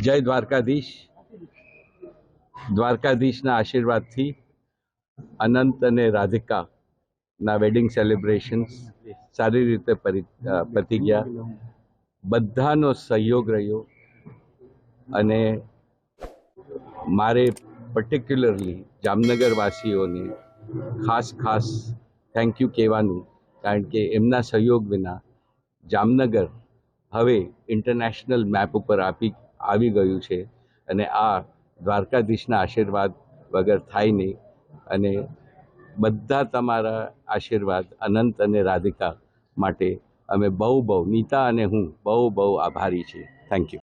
જય દ્વારકાધીશ. દ્વારકાધીશના આશીર્વાદથી અનંત અને રાધિકાના વેડિંગ સેલિબ્રેશન્સ સારી રીતે પતી ગયા. બધાનો સહયોગ રહ્યો અને મારે પર્ટિક્યુલરલી જામનગરવાસીઓને ખાસ થેન્ક યુ કહેવાનું, કારણ કે એમના સહયોગ વિના જામનગર હવે ઇન્ટરનેશનલ મેપ ઉપર આવી ગયું છે અને આ દ્વારકાધીશના આશીર્વાદ વગર થાય નહીં. અને બધા તમારા આશીર્વાદ અનંત અને રાધિકા માટે અમે બહુ નીતા અને હું બહુ આભારી છીએ. Thank you.